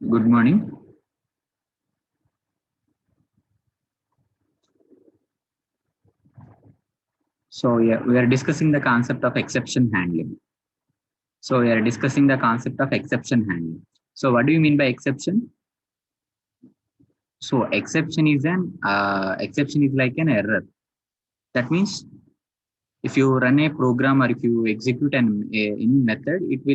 Good morning. So yeah, we are discussing the concept of exception handling. So we are discussing the concept of exception handling. So what do you mean by exception? So exception is like an error. That means if you run a program or if you execute any method, it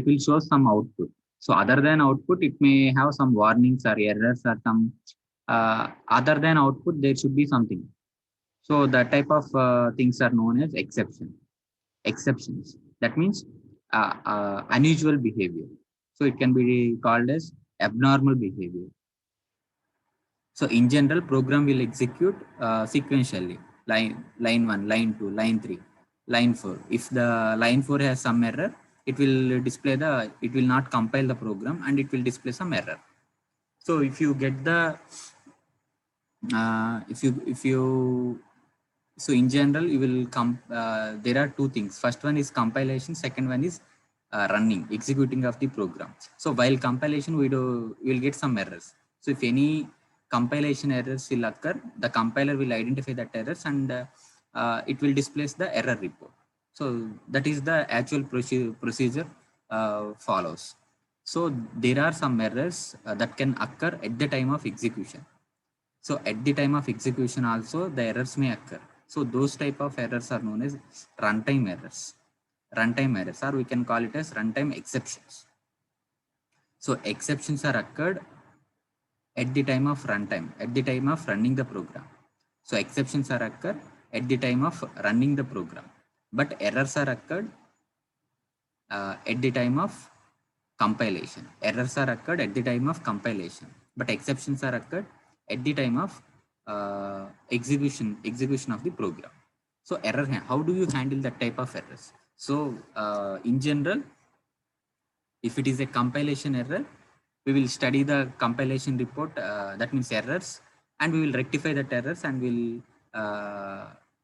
will show some output. So other than output, it may have some warnings or errors or some other than output, there should be something. So that type of things are known as exceptions. That means unusual behavior. So it can be called as abnormal behavior. So in general, program will execute sequentially, line 1, line 2, line 3, line 4. If the line 4 has some error, it will not compile the program and it will display some error. So if you get the, if you so in general you will come there are two things. First one is compilation, second one is running, executing of the program. So while compilation we'll get some errors. So if any compilation errors will occur, the compiler will identify that errors and it will display the error report. So that is the actual procedure follows. So there are some errors that can occur at the time of execution. So at the time of execution also the errors may occur. So those type of errors are known as runtime errors. Runtime errors, or we can call it as runtime exceptions. So exceptions are occurred at the time of runtime, at the time of running the program. So exceptions are occurred at the time of running the program, but errors are occurred at the time of compilation. Errors are occurred at the time of compilation, but exceptions are occurred at the time of execution of the program. So how do you handle that type of errors? So in general, if it is a compilation error, we will study the compilation report, that means errors, and we will rectify that errors and we'll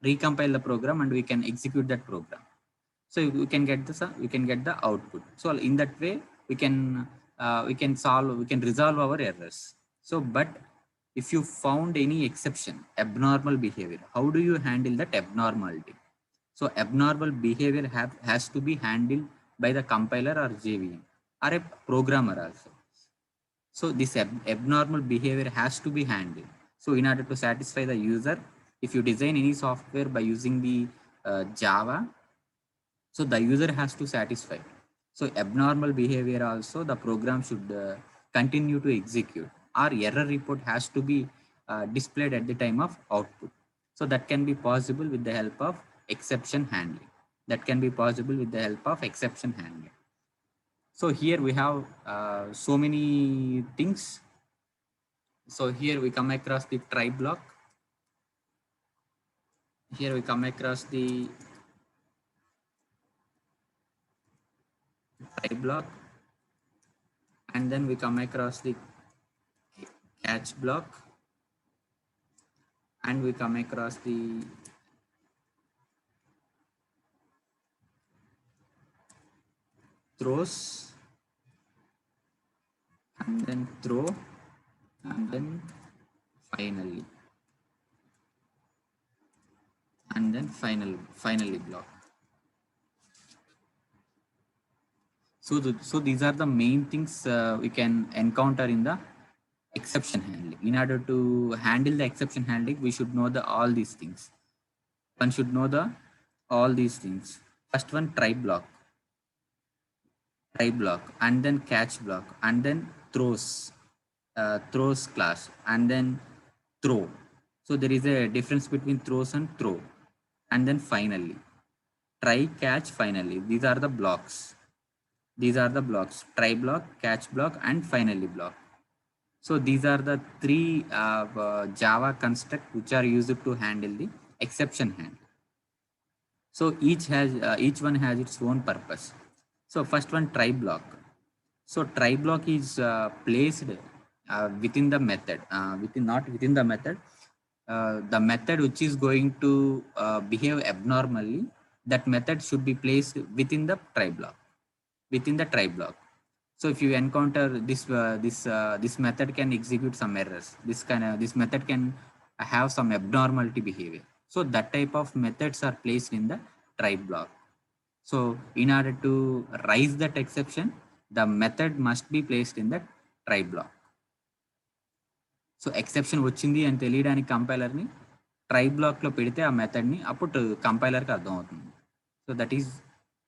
recompile the program and we can execute that program. So we can get the output. So in that way we can resolve our errors. So but if you found any exception, abnormal behavior, how do you handle that abnormality? So abnormal behavior has to be handled by the compiler or JVM or a programmer also. So this abnormal behavior has to be handled. So in order to satisfy the user, if you design any software by using the Java, so the user has to satisfy. So abnormal behavior also the program should continue to execute, or error report has to be displayed at the time of output. So that can be possible with the help of exception handling. That can be possible with the help of exception handling. So here we have so many things. So here we come across the try block. Here we come across the try block, and then we come across the catch block, and we come across the throws, and then throw, and then finally, and then finally block. So these are the main things we can encounter in the exception handling. In order to handle the exception handling, we should know all these things. One should know all these things. First one, try block, and then catch block, and then throws class, and then throw. So there is a difference between throws and throw. And then finally, try, catch, finally. These are the blocks. Try block, catch block, and finally block. So these are the three Java construct which are used to handle the exception handling. So each one has its own purpose. So first one, try block. So try block is placed within the method, not within the method. The method which is going to behave abnormally, that method should be placed within the try block. So if you encounter this method can execute some errors. This method can have some abnormality behavior. So that type of methods are placed in the try block. So in order to raise that exception, the method must be placed in the try block. So exception వచ్చింది అని తెలియడానికి కంపైలర్ని try బ్లాక్లో పెడితే ఆ మెథడ్ని అప్పుడు కంపైలర్కి అర్థమవుతుంది. So that is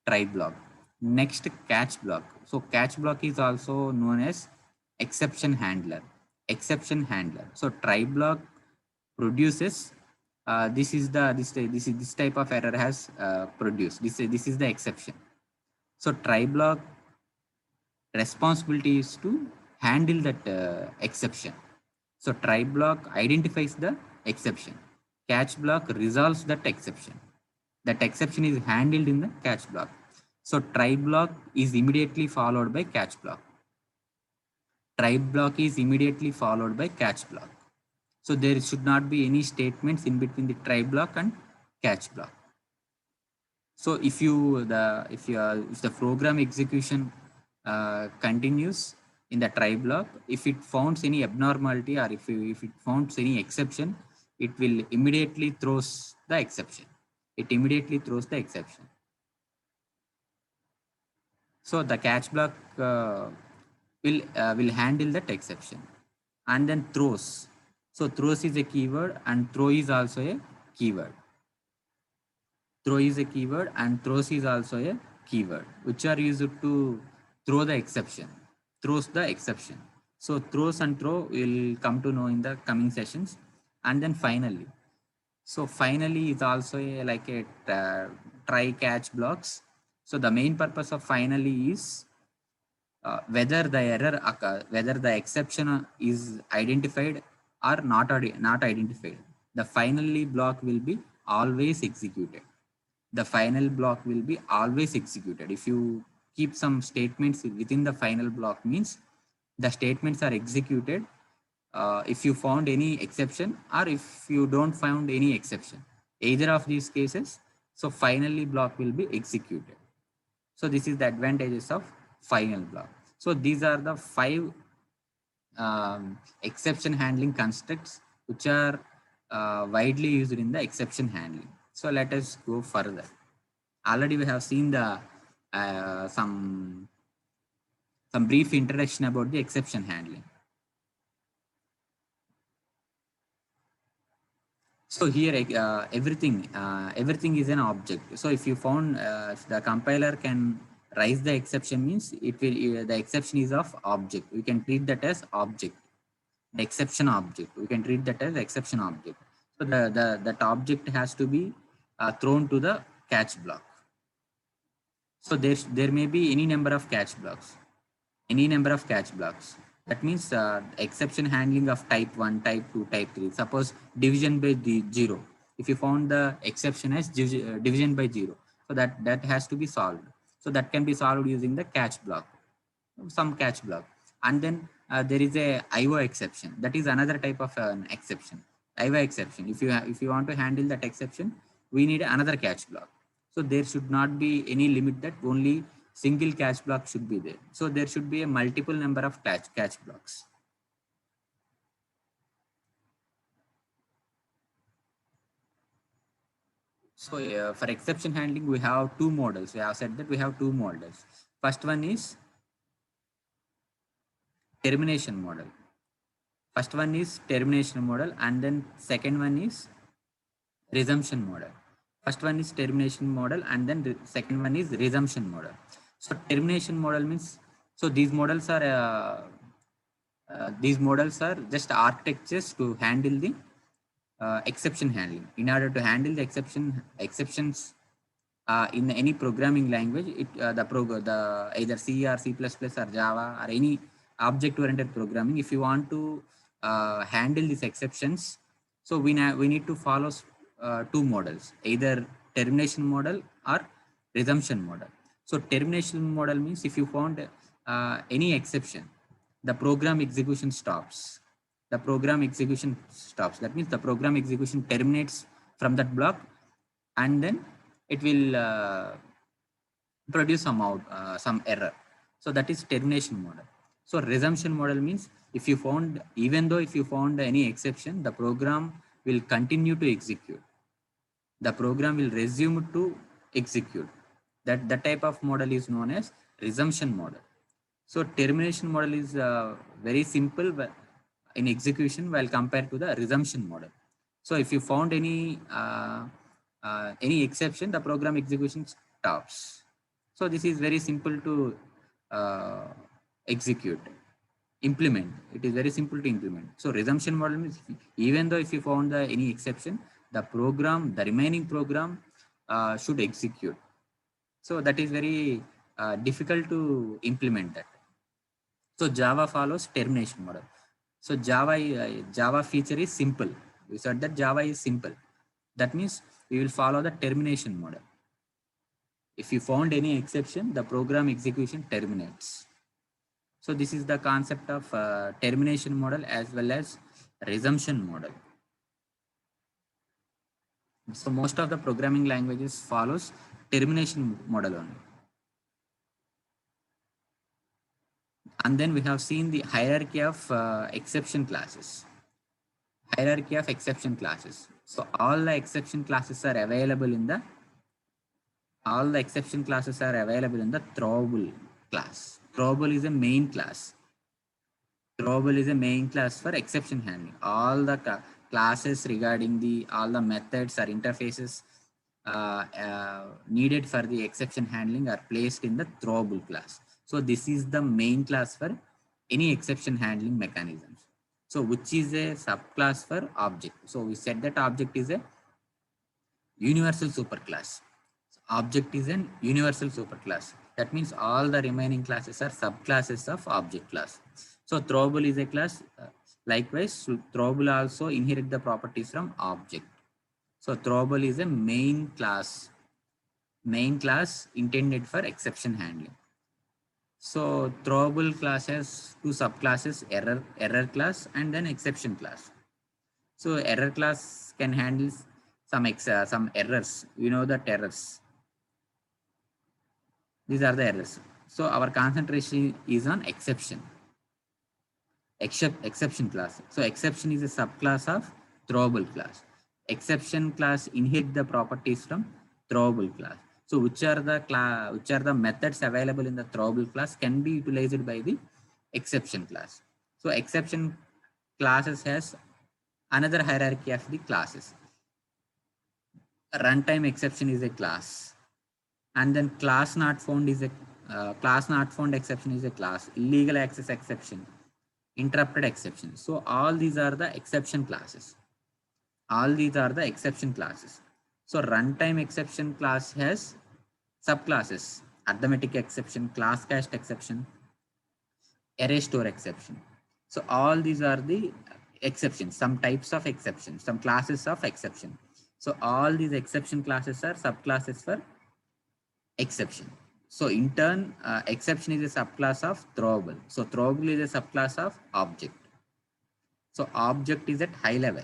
try block. Next catch block. So catch block is also known as exception handler. Exception handler. So try block produces this type of error has produced. This is the exception. So try block responsibility is to handle that exception. So try block identifies the exception. Catch block resolves that exception. That exception is handled in the catch block. So try block is immediately followed by catch block. Try block is immediately followed by catch block. So there should not be any statements in between the try block and catch block. So if the program execution continues in the try block, if it finds any abnormality or if it finds any exception, it will immediately throws the exception. It immediately throws the exception. So the catch block will handle that exception. And then throws. So throws is a keyword and throw is also a keyword. Throw is a keyword and throws is also a keyword, which are used to throw the exception. Throws the exception. So throws and throw we'll come to know in the coming sessions. And then finally. So finally is also like a try catch blocks. So the main purpose of finally is whether the error whether the exception is identified or not identified. The finally block will be always executed. The final block will be always executed. If you keep some statements within the final block means the statements are executed if you found any exception or if you don't found any exception. Either of these cases, so finally block will be executed. So this is the advantages of final block. So these are the 5 exception handling constructs which are widely used in the exception handling. So let us go further. Already we have seen the some brief introduction about the exception handling. So here everything is an object. So if you found the compiler can raise the exception means it will the exception is of object. We can treat that as object. The exception object. We can treat that as exception object. So that object has to be thrown to the catch block. So there may be any number of catch blocks. Any number of catch blocks. That means exception handling of type 1, type 2, type 3. Suppose division by 0. If you found the exception as division by 0, so that has to be solved. So that can be solved using the catch block, some catch block. And then there is a IO exception. That is another type of an exception. IO exception. If you want to handle that exception, we need another catch block. So there should not be any limit that only single catch block should be there. So there should be a multiple number of catch blocks. So for exception handling, we have 2 models. We have said that we have 2 models. First one is termination model. First one is termination model, and then second one is resumption model. First one is termination model, and then the second one is resumption model. So termination model means, so these models are just architectures to handle the exception handling. In order to handle the exceptions in any programming language, either C or C++ or Java or any object-oriented programming, if you want to handle these exceptions, so we need to follow 2 models, either termination model or resumption model. So termination model means if you found any exception, the program execution stops. The program execution stops. That means the program execution terminates from that block, and then it will produce some error. So that is termination model. So resumption model means if you found, even though if you found any exception, the program will continue to execute. The program will resume to execute. That type of model is known as resumption model. So termination model is very simple in execution while compared to the resumption model. So if you found any exception, the program execution stops. So this is very simple to uh, execute, implement. It is very simple to implement. So resumption model means even though if you found any exception, the remaining program should execute. So that is very difficult to implement that. So Java follows termination model. So Java feature is simple. We said that Java is simple. That means we will follow the termination model. If you found any exception, the program execution terminates. So this is the concept of termination model as well as resumption model. So most of the programming languages follows termination model only. And then we have seen the hierarchy of exception classes. Hierarchy of exception classes. So all the exception classes are available in the throwable class. Throwable is a main class. Throwable is a main class for exception handling. All the classes regarding all the methods or interfaces needed for the exception handling are placed in the throwable class. So this is the main class for any exception handling mechanisms. So which is a subclass for object. So we said that object is a universal superclass. So object is an universal superclass. That means all the remaining classes are subclasses of object class. So throwable is a class. Likewise, throwable also inherit the properties from object. So throwable is a main class intended for exception handling. So throwable class has two subclasses, error class and then exception class. So error class can handle some errors. You know that errors. These are the errors. So our concentration is on exception class. So exception is a subclass of throwable class. Exception class inherit the properties from throwable class. So which are the methods available in the throwable class can be utilized by the exception class. So exception classes has another hierarchy of the classes. Runtime exception is a class, and then class not found exception is a class. Illegal access exception, interrupted exception. So all these are the exception classes. So runtime exception class has subclasses: arithmetic exception, class cached exception, array store exception. So all these are the exceptions, some types of exceptions, some classes of exception. So all these exception classes are subclasses for exception. So in turn, exception is a subclass of throwable. So throwable is a subclass of object. So object is at high level.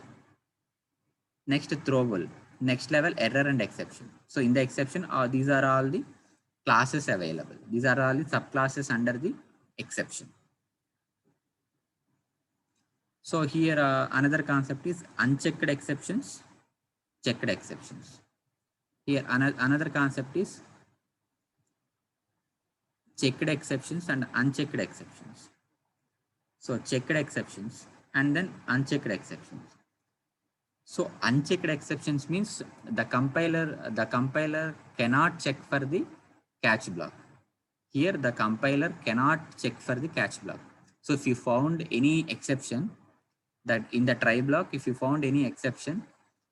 Next throwable, next level error and exception. So in the exception, these are all the classes available. These are all the subclasses under the exception. So here another concept is unchecked exceptions, checked exceptions. Here another concept is checked exceptions and unchecked exceptions. So checked exceptions and then unchecked exceptions. So unchecked exceptions means the compiler cannot check for the catch block. Here the compiler cannot check for the catch block. So if you found any exception, that in the try block, if you found any exception,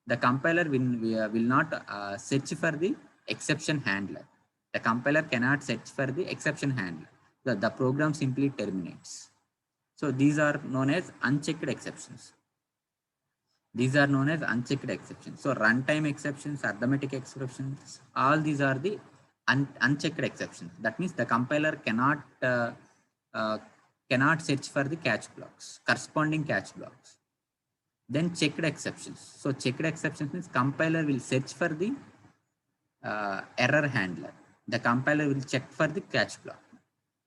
the compiler will not search for the exception handler. The compiler cannot search for the exception handler. The program simply terminates. So these are known as unchecked exceptions. So runtime exceptions, arithmetic exceptions, all these are the unchecked exceptions. That means the compiler cannot search for the catch blocks, corresponding catch blocks. Then checked exceptions. So checked exceptions means compiler will search for the error handler. The compiler will check for the catch block.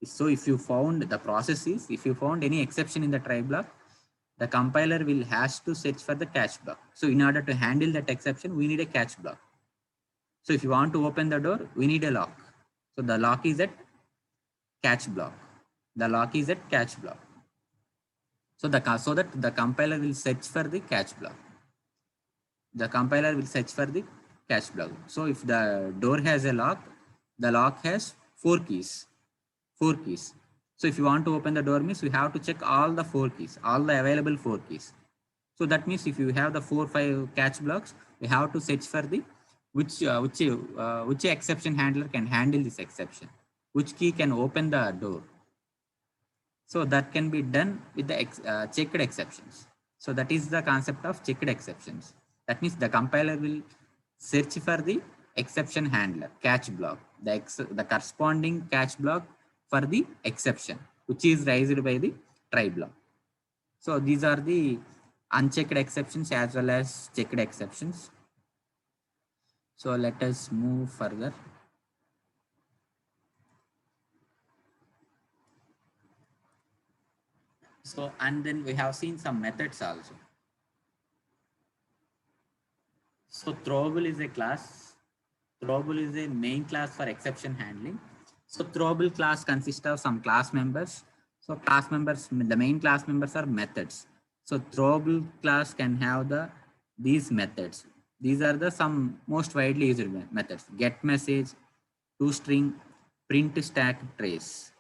So if you found the process is, if you found any exception in the try block, the compiler will has to search for the catch block. So in order to handle that exception, we need a catch block. So if you want to open the door, we need a lock. So the lock is at catch block. The lock is at catch block. So that the compiler will search for the catch block. The compiler will search for the catch block. So if the door has a lock, the lock has 4 keys. 4 keys. So if you want to open the door means we have to check all the 4 keys, all the available 4 keys. So that means if you have the 4-5 catch blocks, we have to search for the which exception handler can handle this exception, which key can open the door. So that can be done with the checked exceptions. So that is the concept of checked exceptions. That means the compiler will search for the exception handler, catch block, the corresponding catch block for the exception, which is raised by the try block. So these are the unchecked exceptions as well as checked exceptions. So let us move further. So, and then we have seen some methods also. So throwable is a class. Throwable is a main class for exception handling. So throwable class consists of some class members. So class members, the main class members are methods. So throwable class can have these methods. These are the some most widely used methods: get message, toString, print, stack, trace.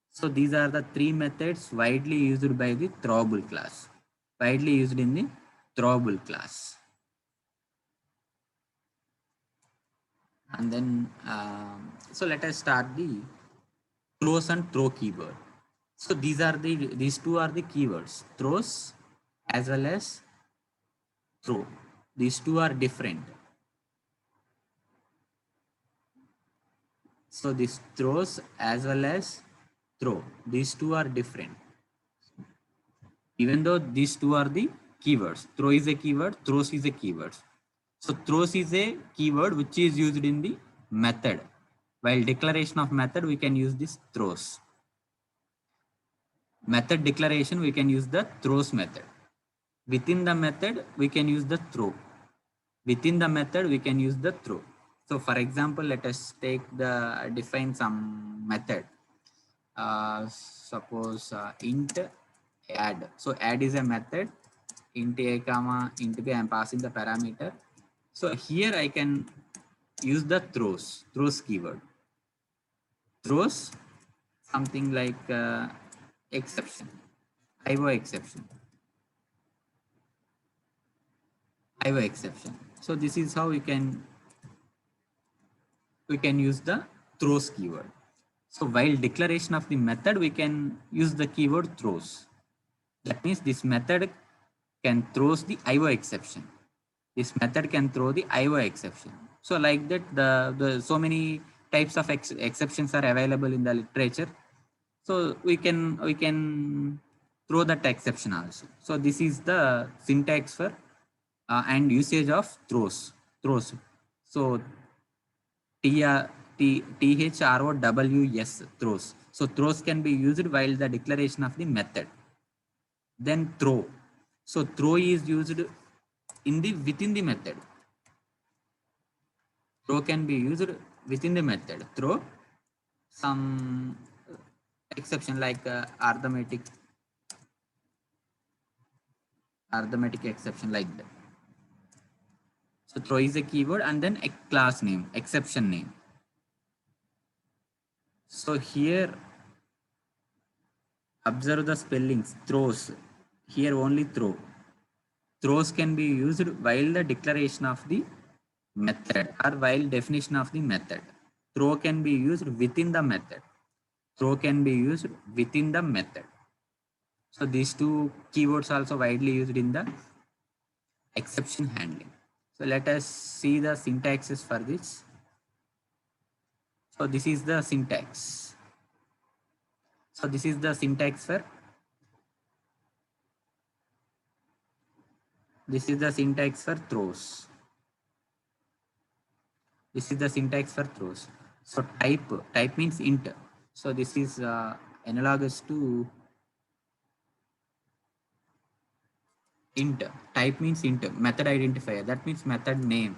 So these are the 3 methods widely used by the throwable class. Widely used in the throwable class. And then, so let us start the throws and throw keyword. So these two are the keywords, throws as well as throw. These two are different. So these throws as well as throw, these two are different. Even though these two are the keywords, throw is a keyword, throws is a keyword. So throws is a keyword which is used in the method. While declaration of method, we can use this throws. Method declaration, we can use the throws method. Within the method, we can use the throw. Within the method, we can use the throw. So for example, let us define some method. Suppose int add. So add is a method. Int a comma int b, I am passing the parameter. So here I can use the throws keyword. Throws something like exception, IO exception. IO exception. So this is how we can use the throws keyword. So while declaration of the method, we can use the keyword throws. That means this method can throws the IO exception. This method can throw the IO exception. So like that, the so many types of exceptions are available in the literature. So we can throw that exception also. So this is the syntax for and usage of throws. So THROWS throws. So throws can be used while the declaration of the method. Then throw. So throw is used within the method. Throw can be used within the method. Throw some exception like arithmetic exception like that. So throw is a keyword and then a class name, exception name. So here observe the spellings. Throws, here only throw. Throws can be used while the declaration of the method or while definition of the method. Throw can be used within the method. Throw can be used within the method. So these two keywords also widely used in the exception handling. So let us see the syntaxes for this. So this is the syntax. So this is the syntax for throws. This is the syntax for throws. So type means int. So this is analogous to int. Type means int, method identifier, that means method name,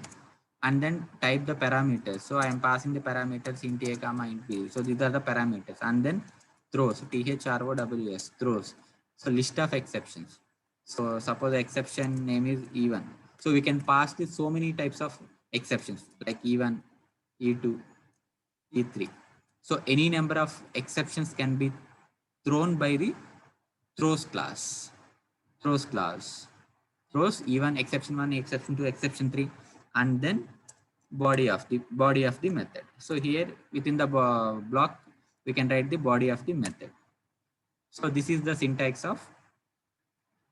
and then type the parameters. So I am passing the parameters int a comma int b. So these are the parameters, and then throws, throws, throws. So list of exceptions. So suppose the exception name is E1. So we can pass this so many types of exceptions like E1, E2, E3. So any number of exceptions can be thrown by the throws class. Throws class. Throws E1, exception 1, exception 2, exception 3, and then body of the method. So here within the block we can write the body of the method. So this is the syntax of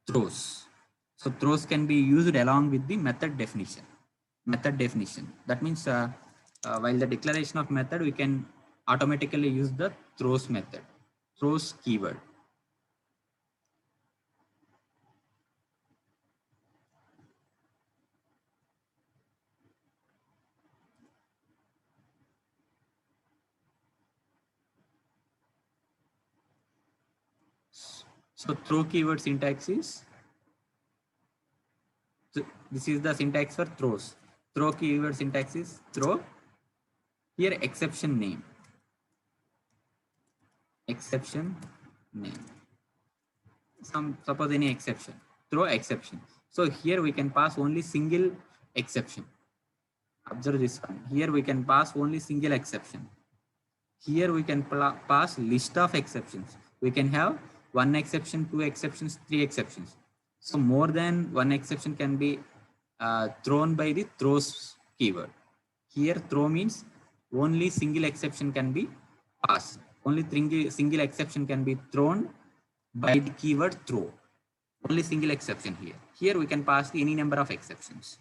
throws. So throws can be used along with the method definition. That means while the declaration of method, we can automatically use the throws method, throws keyword. So throw keyword syntax is, this is the syntax for throws. Throw keyword syntax is throw, here exception name, suppose any exception, throw exception. So here we can pass only single exception. Observe this one. Here we can pass only single exception. Here we can pass list of exceptions. We can have one exception, two exceptions, three exceptions. So more than one exception can be thrown by the throws keyword. Here throw means only single exception can be passed. Only single exception can be thrown by the keyword throw. Only single exception here. Here we can pass any number of exceptions.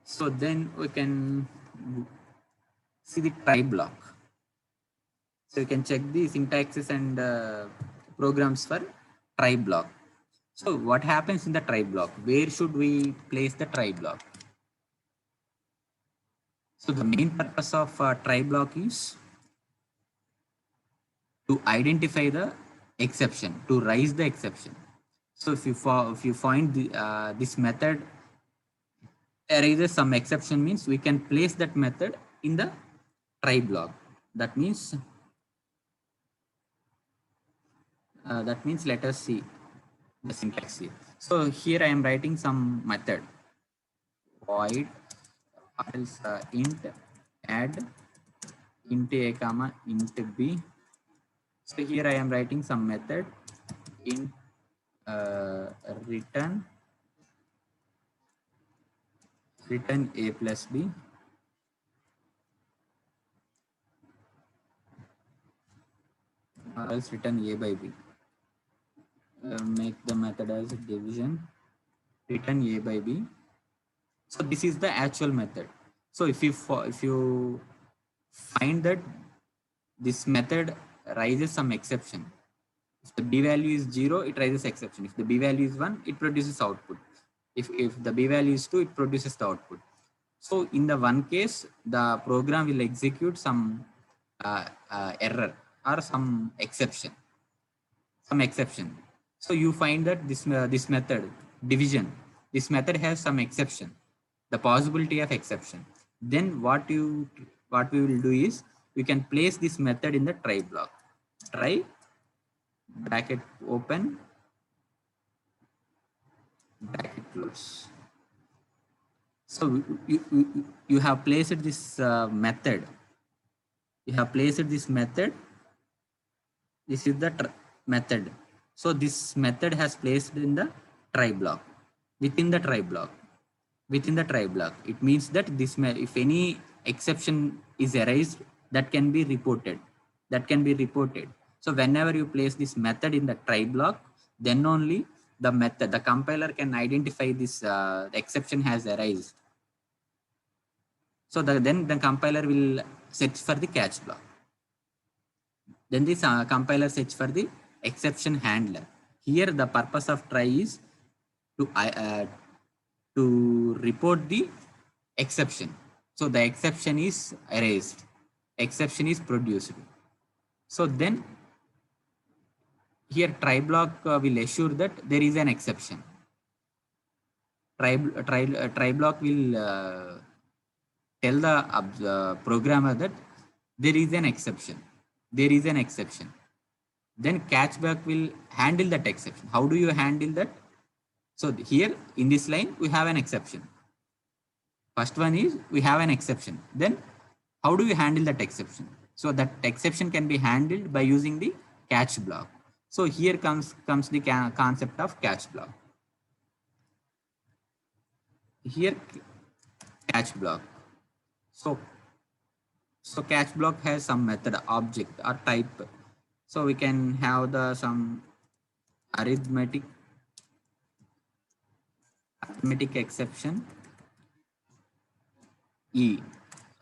So then we can see the try block. So you can check the syntaxes and programs for try block. So what happens in the try block? Where should we place the try block? So the main purpose of try block is to identify the exception, to raise the exception. So if you find this method raises some exception, means we can place that method in the try block. That means let us see the syntax here. So here I am writing some method, void or else int add int a comma int b. So here I am writing some method int return a plus b, or else return a by b. Make the method as division, return a by b. So this is the actual method. So if you find that this method raises some exception, if the b value is 0, it raises exception. If the b value is 1, it produces output. If the b value is 2, it produces the output. So in the one case, the program will execute some error or some exception. So you find that this method division, this method has some exception, the possibility of exception. Then what we will do is we can place this method in the try block. Try bracket open bracket close. So you have placed this method. You have placed this method. This is the method. So this method has placed in the try block. Within the try block. It means that this if any exception is erased, that can be reported. So whenever you place this method in the try block, then only the compiler can identify this exception has erased. So then the compiler will search for the catch block. Then this compiler search for the exception handler. Here the purpose of try is to report the exception. So the exception is erased, exception is produced. So then here try block will assure that there is an exception. Try block will tell the programmer that there is an exception. There is an exception. Then catchback will handle that exception. How do you handle that? So here in this line, we have an exception. First one is we have an exception. Then how do you handle that exception? So that exception can be handled by using the catch block. So here comes the concept of catch block. Here catch block. So catch block has some method, object or type. So we can have the some arithmetic exception E.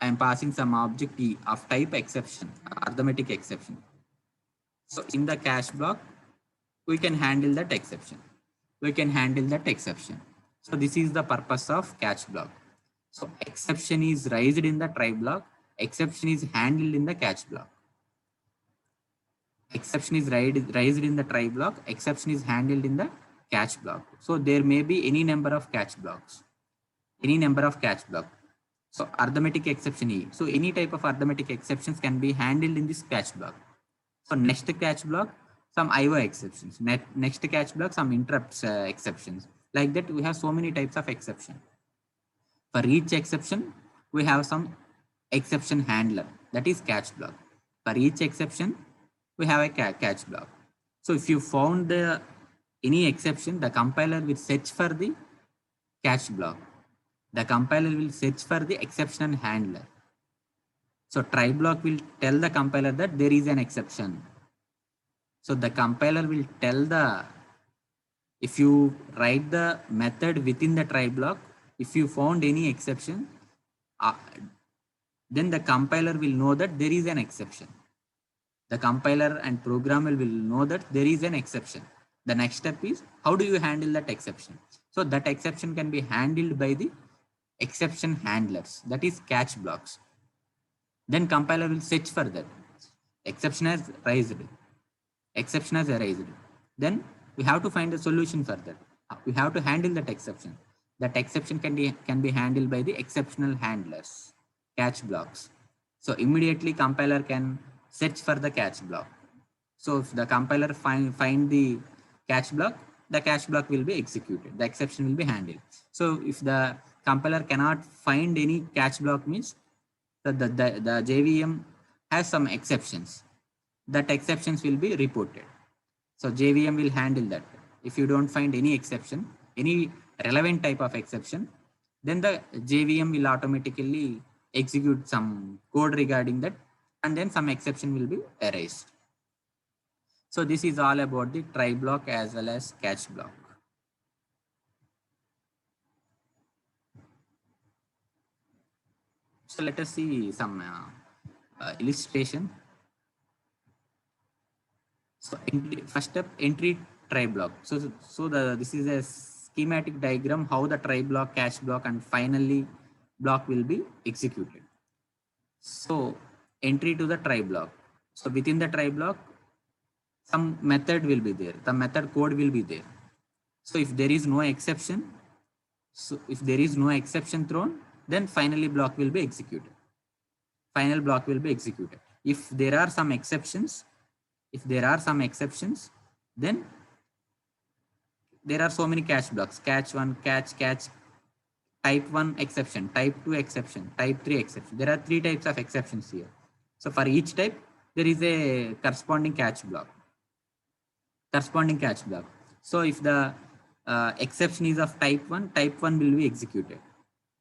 I am passing some object E of type exception, arithmetic exception. So in the catch block, we can handle that exception. We can handle that exception. So this is the purpose of catch block. So exception is raised in the try block. Exception is handled in the catch block. Exception is raised in the try block. Exception is handled in the catch block. So there may be any number of catch blocks. Any number of catch block. So arithmetic exception E. So any type of arithmetic exceptions can be handled in this catch block. So next catch block, some IO exceptions. Next catch block, some interrupts exceptions. Like that, we have so many types of exception. For each exception, we have some exception handler. That is catch block. For each exception, we have a catch block. So if you found any exception, the compiler will search for the catch block. The compiler will search for the exception handler. So try block will tell the compiler that there is an exception. So the compiler will tell if you write the method within the try block, if you found any exception, then the compiler will know that there is an exception. The compiler and programmer will know that there is an exception. The next step is, how do you handle that exception? So that exception can be handled by the exception handlers, that is catch blocks. Then compiler will search for that. Exception has raised. Exception has erased. Then we have to find a solution for that. We have to handle that exception. That exception can be handled by the exceptional handlers, catch blocks. So immediately compiler can search for the catch block. So if the compiler find the catch block will be executed. The exception will be handled. So if the compiler cannot find any catch block, means that the JVM has some exceptions. That exceptions will be reported. So JVM will handle that. If you don't find any exception, any relevant type of exception, then the JVM will automatically execute some code regarding that, and then some exception will be erased. So this is all about the try block as well as catch block. So let us see some illustration. So first step, entry try block. So this is a schematic diagram how the try block, catch block, and finally block will be executed. So entry to the try block. So within the try block, some method will be there. The method code will be there. So if there is no exception, thrown, then finally block will be executed. Final block will be executed. If there are some exceptions, then there are so many catch blocks. Catch 1, catch, type 1 exception, type 2 exception, type 3 exception. There are 3 types of exceptions here. So for each type, there is a corresponding catch block. So if the exception is of type 1 will be executed.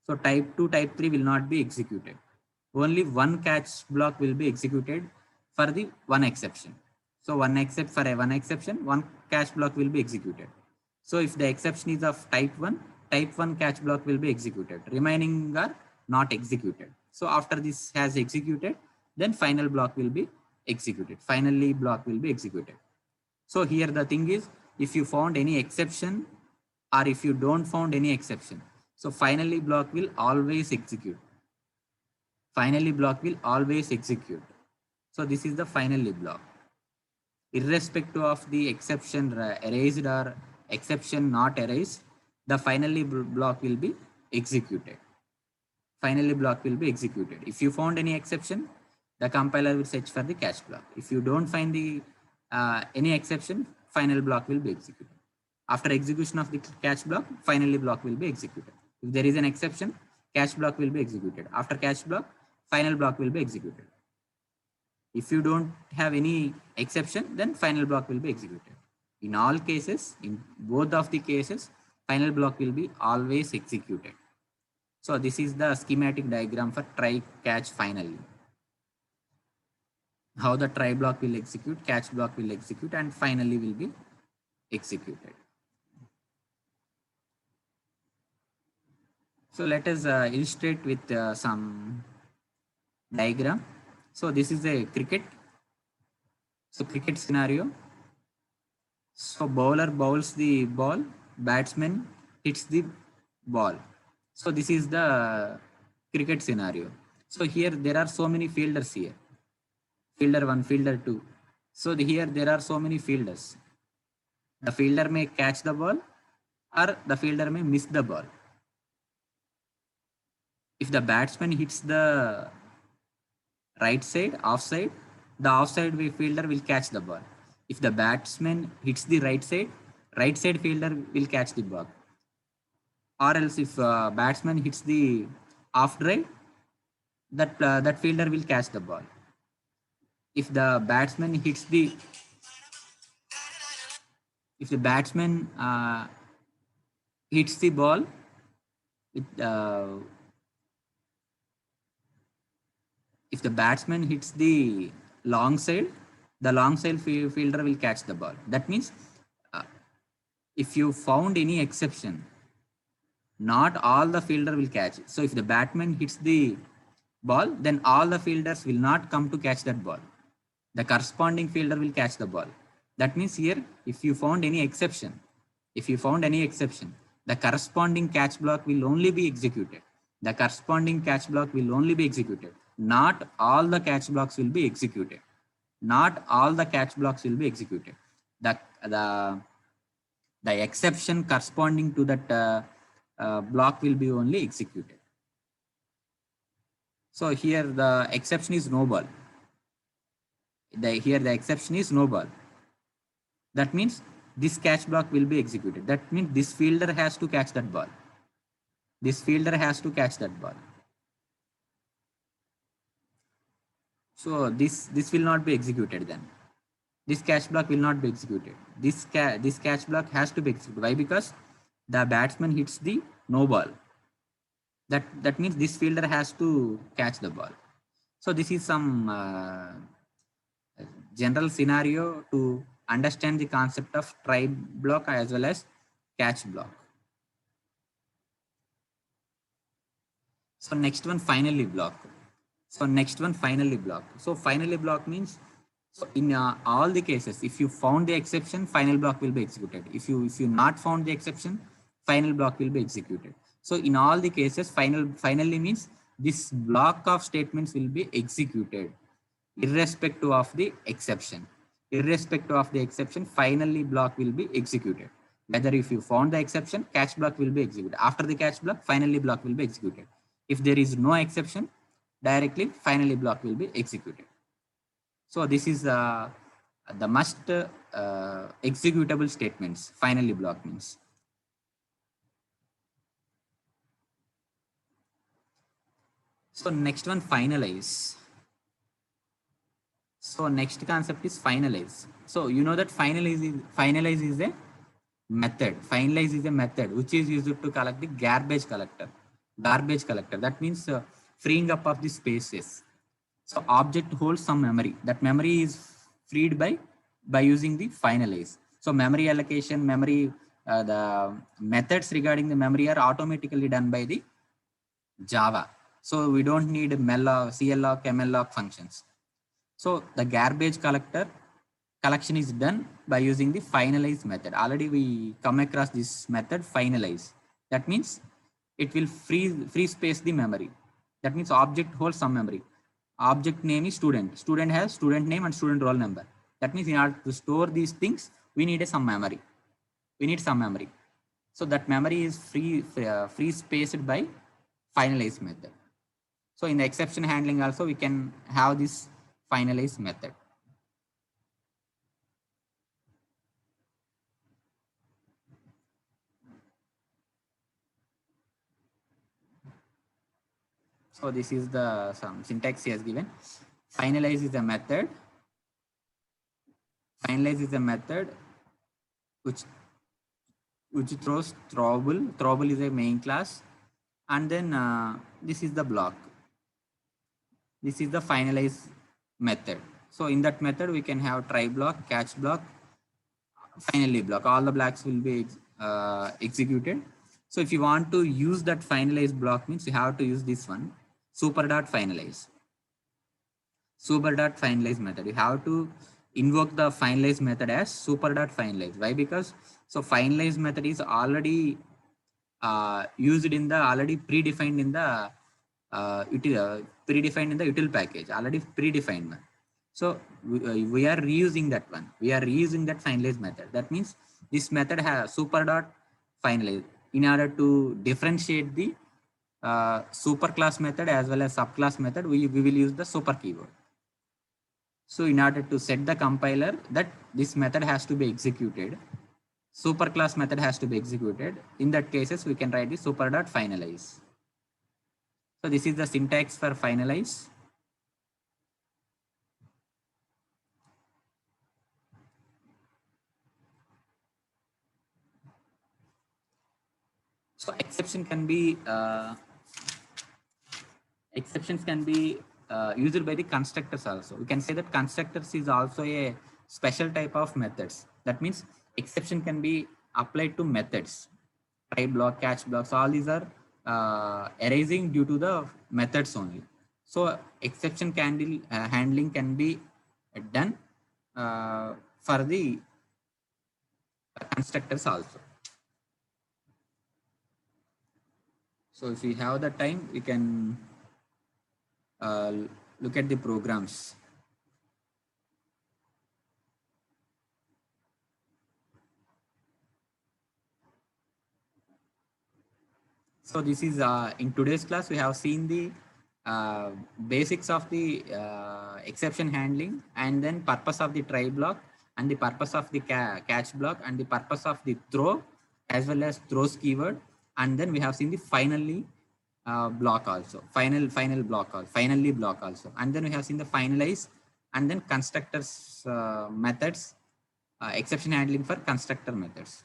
So type 2, type 3 will not be executed. Only one catch block will be executed for the one exception. So one exception, one catch block will be executed. So if the exception is of type 1 catch block will be executed. Remaining are not executed. So after this has executed, then final block will be executed. Finally block will be executed. So here the thing is, if you found any exception or if you don't found any exception, so finally block will always execute. finally block will always execute. So this is the finally block. Irrespective of the exception erased or exception not erased, the finally block will be executed. Finally block will be executed. If you found any exception, the compiler will search for the catch block. If you don't find the any exception, final block will be executed. After execution of the catch block, finally block will be executed. If there is an exception, catch block will be executed. After catch block, final block will be executed. If you don't have any exception, then final block will be executed. In all cases, in both of the cases, final block will be always executed. So this is the schematic diagram for try, catch, finally. How the try block will execute, catch block will execute, and finally will be executed. So let us illustrate with some diagram. So this is a cricket. So cricket scenario. So bowler bowls the ball, batsman hits the ball. So this is the cricket scenario. So here there are so many fielders here. Fielder 1, fielder 2. So here there are so many fielders. The fielder may catch the ball or the fielder may miss the ball. If the batsman hits the right side, offside, the offside fielder will catch the ball. If the batsman hits the right side fielder will catch the ball. Or else if batsman hits the off drive, that fielder will catch the ball. If the batsman hits the hits the ball with if the batsman hits the long side, the long side fielder will catch the ball. That means if you found any exception, not all the fielder will catch it. So if the batsman hits the ball, then all the fielders will not come to catch that ball. The corresponding fielder will catch the ball. That means here, if you found any exception, the corresponding catch block will only be executed. The corresponding catch block will only be executed. Not all the catch blocks will be executed. Not all the catch blocks will be executed. The exception corresponding to that block will be only executed. So here the exception is no ball. Here the exception is no ball. That means this catch block will be executed. That means this fielder has to catch that ball. This fielder has to catch that ball. So this will not be executed then. This catch block will not be executed. This catch block has to be executed. Why? Because the batsman hits the no ball. That means this fielder has to catch the ball. So this is some general scenario to understand the concept of try block as well as catch block. So next one, finally block. So finally block means, so in all the cases, if you found the exception, final block will be executed. If you not found the exception, final block will be executed. So in all the cases, finally means this block of statements will be executed irrespective of the exception. Irrespective of the exception, finally block will be executed. Whether if you found the exception, catch block will be executed. After the catch block, finally block will be executed. If there is no exception, directly finally block will be executed. So this is the must executable statements, finally block means. So next one, finalize. So next concept is finalize. So you know that finalize is a method. Finalize is a method which is used to collect the garbage collector. That means freeing up of the spaces. So object holds some memory. That memory is freed by using the finalize. So memory allocation, the methods regarding the memory are automatically done by the Java. So we don't need malloc, cloc, mloc functions. So the garbage collection is done by using the finalize method. Already we come across this method, finalize. That means it will free space the memory. That means object holds some memory. Object name is student. Student has student name and student roll number. That means in order to store these things, we need some memory. We need some memory. So that memory is free spaced by finalize method. So in the exception handling also, we can have this finalize method. So this is the some syntax he has given. Finalize is a method. Finalize is a method which throws throwable. Throwable is a main class, and then this is the block. This is the finalize method. So in that method, we can have try block, catch block, finally block. All the blocks will be executed. So if you want to use that finalize block, means you have to use this one, super.finalize. Super.finalize method. You have to invoke the finalize method as super.finalize. Why? Because so finalize method is already used in the already predefined in the util package, already predefined one. So we are reusing that one. We are reusing that finalize method. That means this method has super.finalize in order to differentiate the superclass method as well as subclass method. We will use the super keyword. So in order to set the compiler that this method has to be executed, superclass method has to be executed. In that cases, we can write the super.finalize. So this is the syntax for finalize. So exceptions can be used by the constructors also. We can say that constructors is also a special type of methods. That means exception can be applied to methods. Try block, catch blocks, all these are arising due to the methods only. So exception handling can be done for the constructors also. So if we have the time, we can look at the programs. So this is in today's class, we have seen the basics of the exception handling, and then purpose of the try block, and the purpose of the catch block, and the purpose of the throw, as well as throws keyword. And then we have seen the finally block also, finally block also. And then we have seen the finalize, and then constructors methods, exception handling for constructor methods.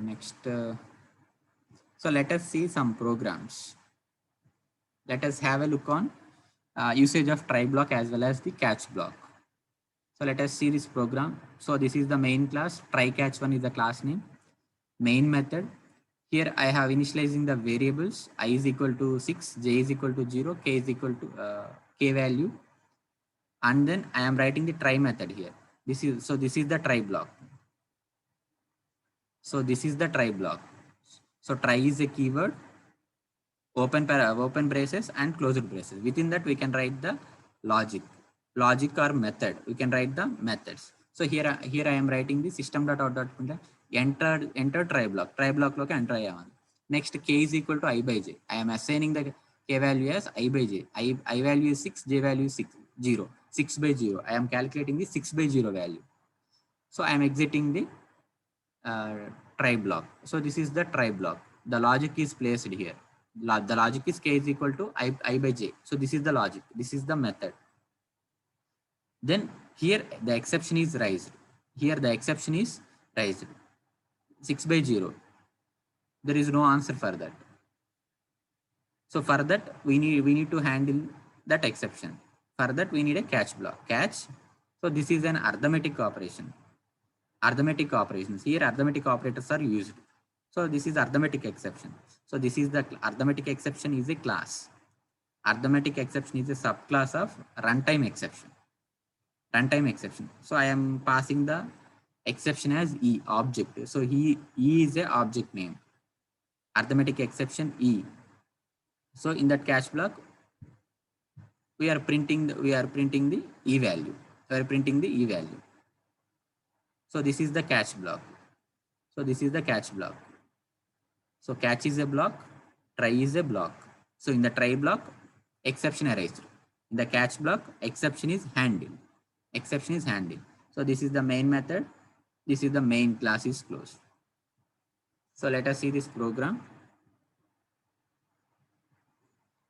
Next, so let us see some programs. Let us have a look on usage of try block as well as the catch block. So let us see this program. So this is the main class. Try catch one is the class name. Main method. Here I have initializing the variables. I is equal to 6, j is equal to 0, k is equal to k value. And then I am writing the try method here. This is the try block. So this is the try block. So try is a keyword, open braces and closed braces. Within that, we can write the logic or method. We can write the methods. So here I am writing the system.out.println enter try block. Try block look enter on. Next, k is equal to I by j. I am assigning the k value as I by j. I value is 6, j value is 0. 6 by 0. I am calculating the 6 by 0 value. So I am exiting the try block. So this is the try block. The logic is placed here. The logic is k is equal to I by j. So this is the logic. This is the method. Then here the exception is raised. Here the exception is raised. 6 by 0. There is no answer for that. So for that we need to handle that exception. For that we need a catch block. Catch. So this is an arithmetic operation. Arithmetic operations. Here arithmetic operators are used. So this is arithmetic exception. So this is the arithmetic exception is a class. Arithmetic exception is a subclass of runtime exception. Runtime exception. So I am passing the exception as E object. So E is a object name. arithmetic exception E. So in that catch block, we are printing the E value. We are printing the E value. So this is the catch block. So this is the catch block. So catch is a block, try is a block. So in the try block, exception arised. In the catch block, exception is handled. Exception is handled. So this is the main method. This is the main class is closed. So let us see this program.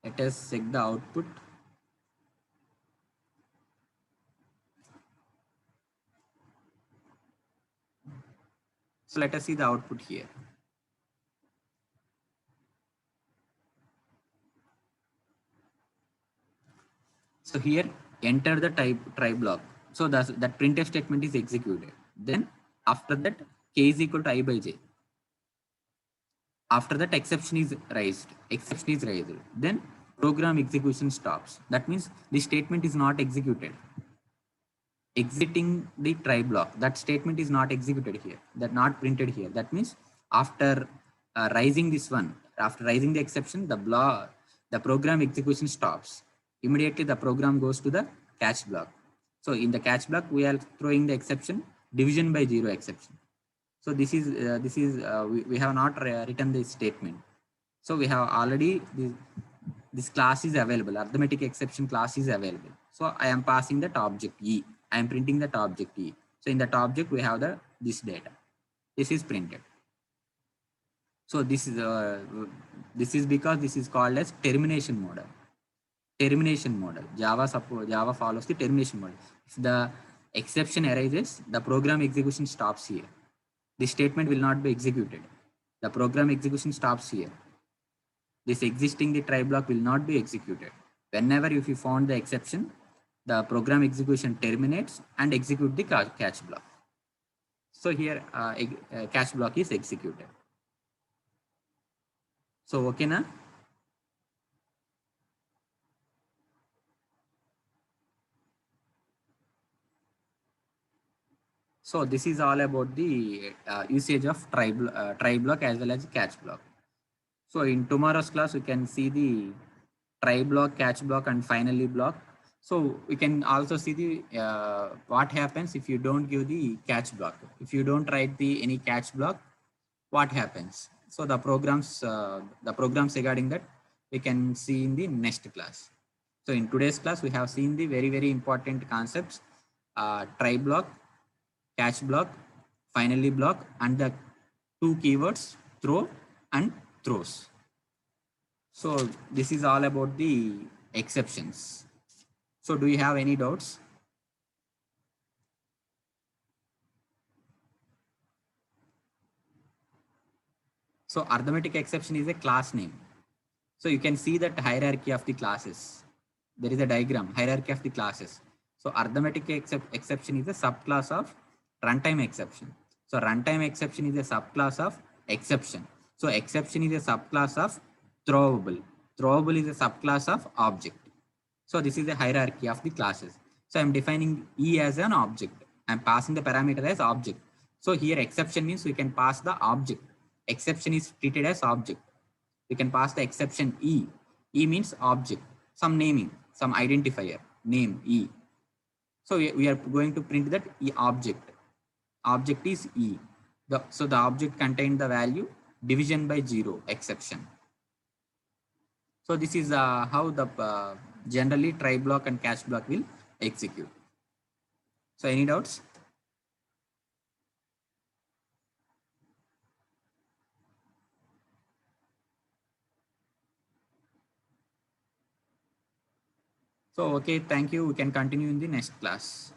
Let us check the output. So let us see the output here. So here enter the try block. So that printf statement is executed. Then after that k is equal to I by j. After that exception is raised. Exception is raised. Then program execution stops. That means the statement is not executed. Exiting the try block. That statement is not executed here. That not printed here. That means after raising this one, after raising the exception, the program execution stops. Immediately the program goes to the catch block. So in the catch block, we are throwing the exception division by 0 exception. So this is we have not written this statement. So we have already this class is available. Arithmetic exception class is available. So I am passing that object E. I am printing that object E. So in that object we have this data. This is printed. So this is because this is called as termination model. Termination model. Java follows the termination model. If the exception arises, the program execution stops here. The statement will not be executed. The program execution stops here. This existing the try block will not be executed. Whenever if you found the exception, the program execution terminates and execute the catch block. So here catch block is executed. So okay na? So this is all about the usage of try block as well as catch block. So in tomorrow's class, we can see the try block, catch block, and finally block. So we can also see the what happens if you don't give the catch block. If you don't write the any catch block, what happens? So the programs regarding that we can see in the next class. So in today's class, we have seen the very important concepts: try block, catch block, finally block, and the two keywords throw and throws. So this is all about the exceptions. So do you have any doubts? So arithmetic exception is a class name. So you can see that hierarchy of the classes. There is a diagram, hierarchy of the classes. So arithmetic exception is a subclass of runtime exception. So runtime exception is a subclass of exception. So exception is a subclass of throwable. Throwable is a subclass of object. So this is a hierarchy of the classes. So I'm defining E as an object. I'm passing the parameter as object. So here exception means we can pass the object. Exception is treated as object. We can pass the exception E. E means object. Some naming, some identifier, name E. So we are going to print that E object. Object is E. So the object contained the value division by 0 exception. So this is how the generally try block and catch block will execute. So any doubts? So okay, thank you. We can continue in the next class.